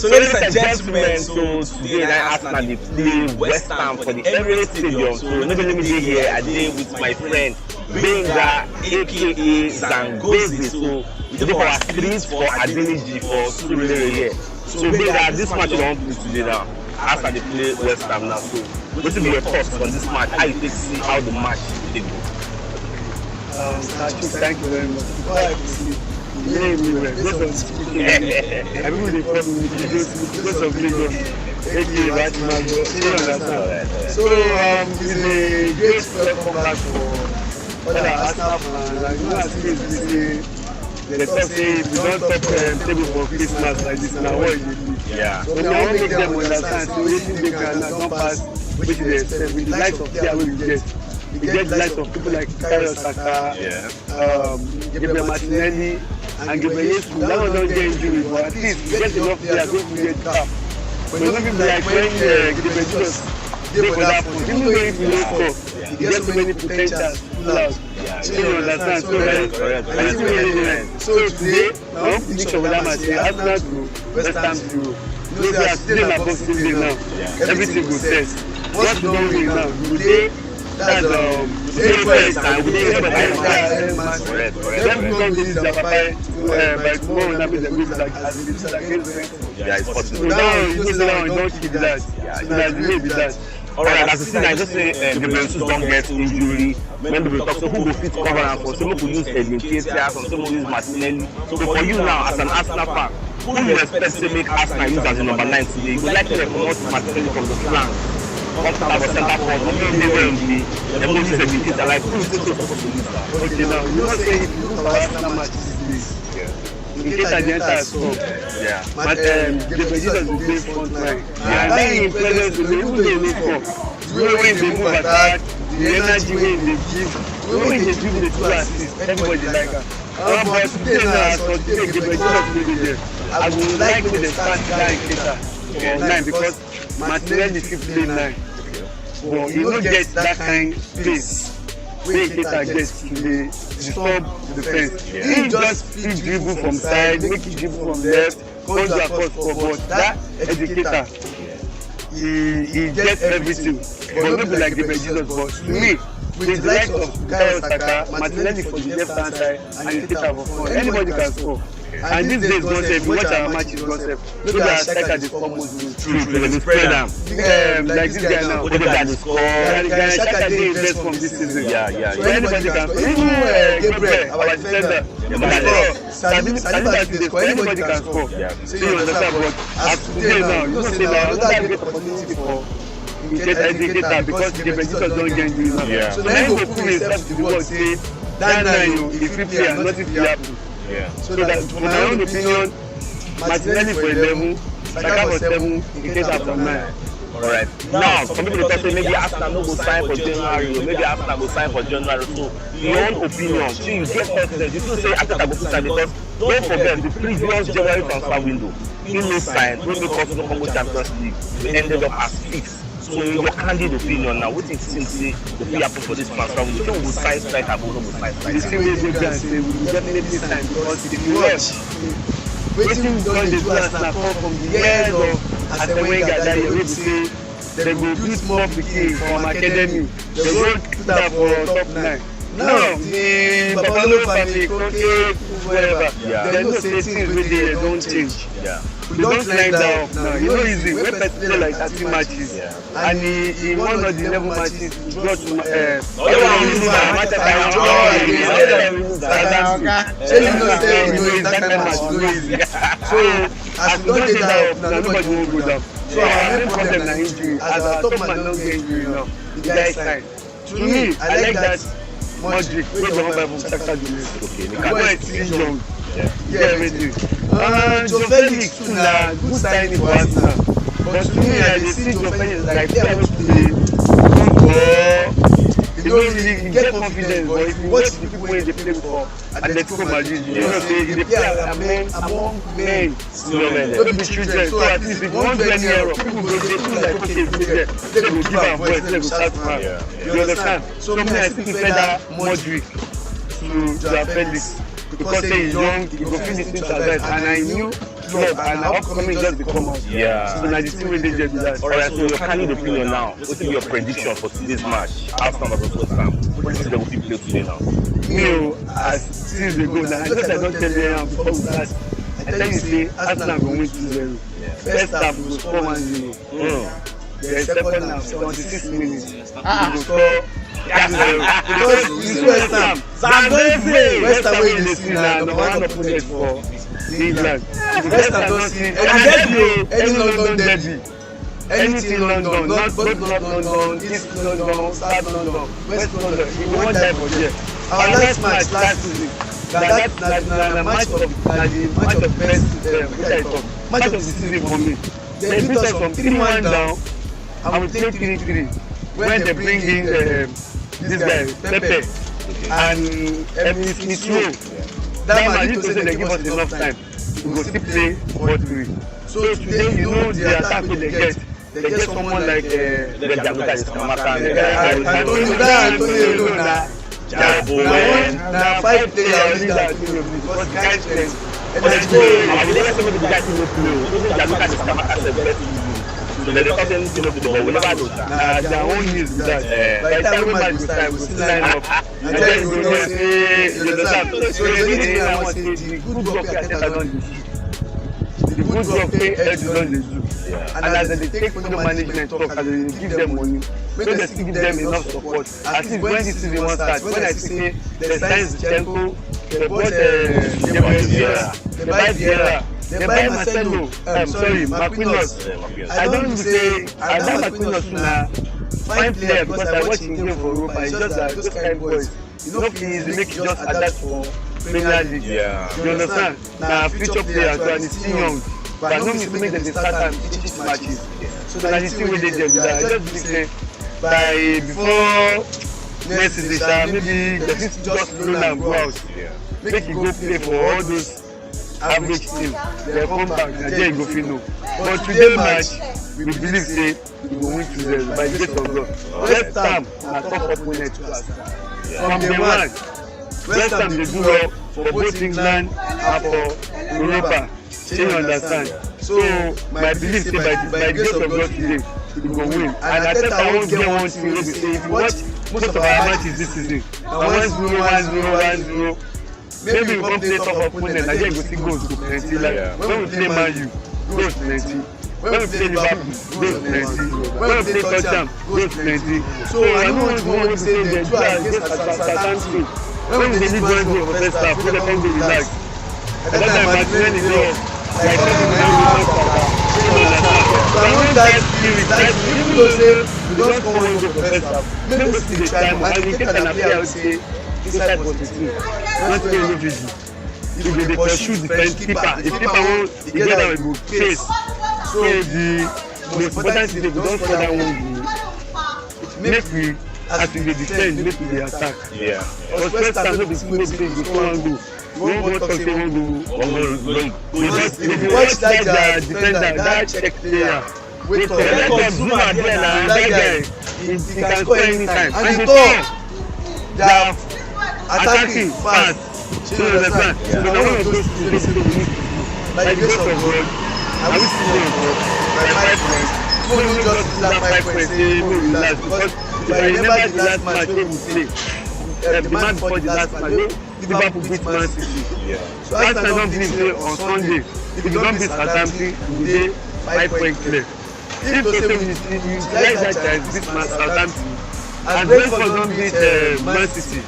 So ladies and gentlemen, so today I asked they play West Ham for the Emirates Stadium. So maybe let me be here. I did with my friend Benga, aka Zangozi. So we did for our streets for Adeniji for Surulere here. So Benga, this match you don't play today now. After they play West Ham now, so what will be your thoughts on this match? How you take see how the match will go? Thank you very much. Before I proceed, everybody from because of Lagos, aka Ratmago, you understand? So it's a great welcome back for all our Arsenal fans. And you know, as they talk say if you don't talk table for Christmas like this, now what you do? Yeah. So we want to make them understand. So wetin they can don't pass wetin they expect with the likes of player wey we get. We get the likes of people like Kayo Saka, Gabriel Martinelli, and Gabriel Jesus. That one don't get injury, but at least we get enough players wey we get cap. But you know people like when Gabriel Jesus dey for that point, even though if you no score, he get so many potentials to pull out. So you understand? So so today, now prediction for that match, Arsenal to West Ham 0. You know say as today na Boxing Day now, everything go set. Once we don win now, we dey. That's first time we dey then become this Japan by tomorrow na make dem go like as we do against them. Yeah, it's possible. So now you know say now we don keep that. So na the way be that. Alright, as you see, I just say Gabriel Jesus don't get injury. When we talk, so who will fit cover and for some people use Edwin Ketia, some people use Martinelli. So for you now, as an Arsenal fan, who do you expect to make Arsenal use as a number 9 today? You would like to promote Martinelli from the flank. Up to our center forward, maybe they will be the movies that we get like who is still supposed to use that? Okay, now you know say if you look at Arsenal match this in case I enter as well. Yeah. But Gabriel Jesus will play front line. And that in presence will even dey no score. The way when they move attack, the energy wey they give, the way they give the 2 assists, everybody like am. But today na as for today Gabriel Jesus will be there. I would like make dem start that Keita for 9 because Martinelli fit play 9. But you no get that kind space wey Keita get to dey disturb the defense. He just fit dribble from side, make he dribble from left, come to across for but that educator he get everything. But no be like Gabriel Jesus, but to me, with the likes of Kayo Saka, Martinelli for the left hand side and Keita for front, anybody can score. And these days, God save, watch our matches, God save. Look at our striker, they score most goals. True, they spread them. Like this guy now, Odegaard score. Shaka dey invest from this season. Yeah. So anybody can score. Even Gabriel, our defender, Saliba dey score. Anybody can score. So you understand, but as today now, you know say na another great opportunity for get educator because Gabriel Jesus don get injury now. So now he go prove himself to the world say that night he fit play and nothing fit happen. Yeah. So that for my own opinion, Martinelli for 11, Saka for 7, Keita for 9. Alright. Now, some people talk say maybe Arsenal no go sign for January, or maybe Arsenal go sign for January. So, your own opinion, so you get confidence. You still say Arteta go sign because don't forget the previous January transfer window, he no sign, we make us no go Champions League. We ended up as 6th. So your candid opinion now, what do you think say the fee happen for this transfer window? So we will sign striker, but we will sign striker. The same way they can say we will definitely sign because if you watch, wetin we don dey do Arsenal come from the years of Arsene Wenger that year wey be say dem go do small pikin from academy, dem go put am for top 9. Now the Babalo family, Koke, whoever, dem know say things wey dey here don change. We don climb down now. You know easy when person play like 30 matches and he won all the 11 matches he got to so you know say you know that kind of match no easy. So as we don dey down now nobody wan go down. So our main problem na injury. As our top man don get injury now, the guy side. To me, I like that Modric wey don buy from Shakhtar Donetsk. The boy still young. Yeah, ready. Joe Felix too na good signing for Arsenal. But to me, I dey see Joe Felix like player wey play good ball. He don't really get confidence, but if you watch the people wey dey play for Atletico Madrid, you know say he dey play among men. No be children. So at least if you wan do any error, people go dey feel like okay, they go give am voice, they go shout for am. You understand? So me, I still prefer that Modric to Joe Felix. Because say he's young, he go finish things like that, and I knew club and upcoming just dey come out. Yeah. So na the thing wey dey there be that. Alright, so your candid opinion now. What is your prediction for today's match? Arsenal versus West Ham. What do you think they will play today now? Me as things dey go now, just I don tell you am before we start. I tell you say Arsenal go win 2-0. First half we go score 1-0. Then second half 76 minutes we go score 2-0. Because you see West Ham. West Ham wey you dey see na number one opponent for England. West Ham don see any London derby. Anything London, not both London, East London, South London, West London, he won there for there. Our last match last season, na match of best, match of the season for me. They beat us from 3-1 down, and we played 3-3 when they bring in this guy, Pepe, and it's slow. That match, you say they give us enough time, we go still play 4-3. So today, you know the attack wey they get someone like Antonio na 5 players leader because guys play. Na their own news be that. By the time we match go start, we still line up. And then you know say you understand. So the only thing I wan say, the good work wey Ateta don dey do. The good work wey Edu don dey do. And as dem dey take football management talk, as dem dey give them money, make dem still give them enough support. At least when this season wan start, when I see say dem sign Zinchenko, dem bought they buy Vieira, they buy Marcelo, Marquinhos. I don know say Marquinhos na fine player because I watch him game for Europa. It's just that those kind boys, you no fit easy make you just adapt for Premier League. You understand? Na future player so and he's still young. But I no mean to make them dey start am each matches. So na the thing wey dey there be that. I just believe say by before next season maybe dem fit just loan am go out. Make he go play for all those average teams. Dem come back na there he go fit know. But today match we believe say we go win 2-0 by the grace of God. West Ham na top opponent to Arsenal. From day one, West Ham dey do well for both England and for Europa. You understand? So my belief say by the grace of God today we go win. And Ateta won't get one thing wey be say if you watch most of our matches this season na 1-0, 1-0, 1-0. Maybe we come play tough opponent na there you go see goals go plenty. Like when we play Man U, goals plenty. When we play Liverpool, goals plenty. When we play Tottenham, goals plenty. So I no want to go wey be say dem do against Southampton. When we dey lead 1-0 for first half, we dey come dey relax. At that time Martinelli dey up. Like I want that spirit, even though say we don score 1 goal for first half, make we still dey try more. And in case na player wey say inside box 15, not play no fit do. You go dey pursue defense keeper. If keeper wan e get how e go face. So the most important thing we don score that 1 goal. Make we as we dey defend, make we dey attack. Because first half no be say we go score 1 goal. We won't talk say one goal. Because if you watch that their defender, that Czech player, wait for Zuma there na that guy, he can score anytime. And the top, they are attacking fast. You understand? So na one of those things wey we need to do. By the grace of God, I wish to know by 5 points. No just that 5 points say no relax because if I remember the last match wey we play, the man before the last match, Liverpool beat Man City. So Arsenal don believe say on Sunday, if we don beat Southampton, we dey 5 point clear. If to say we utilize that chance beat Southampton, and Brentford don beat Man City,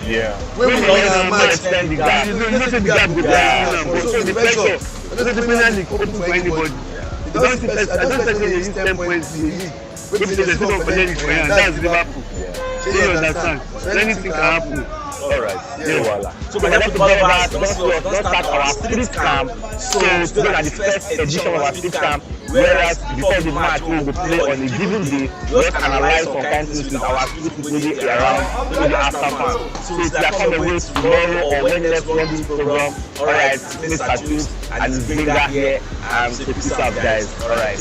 when we win our match, you know say the gap go down. So the pressure, no say the Premier League open for anybody. I don say they use 10 points in the league. Wey be say they still don collect it for hand, that's Liverpool. You understand? So anything can happen. Alright, so we have to follow that. Don't start our street camp. So today is the first edition of our street camp. Whereas before the match we will play on a given day, we just analyze some kind of things with our street people around to the after fan. So if you are coming away tomorrow or when next run this program, alright, Mr. Chuks and his finger here, so peace out guys. Alright,